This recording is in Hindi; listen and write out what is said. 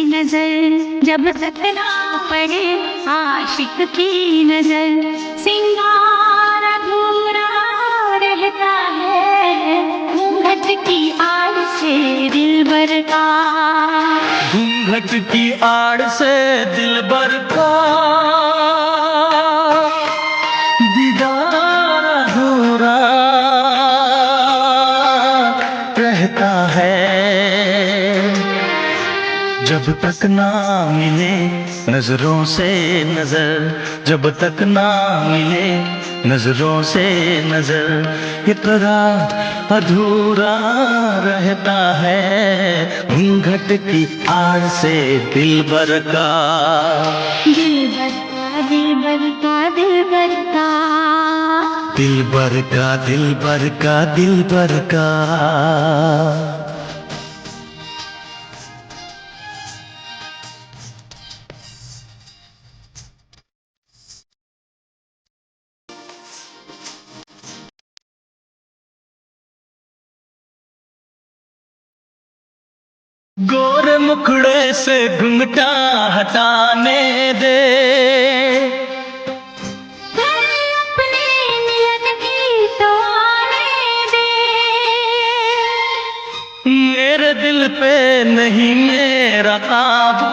नजर जब तक ना पड़े आशिक की नजर, सिंगार अधूरा रहता है घूंघट की आड़ से दिलबर का। घूंघट की आड़ से दिलबर का दीदार अधूरा रहता है जब तक ना मिले नजरों से नजर, जब तक ना मिले नजरों से नजर, इकरार अधूरा रहता है घूंघट की आड़ से दिलबर का। दिलबर का दिलबर का दिलबर का दिलबर का दिलबर का दिलबर का। गोरे मुखड़े से घुंघटा हटाने दे, अपने मिलन की तो आने दे। मेरे दिल पे नहीं मेरा काबू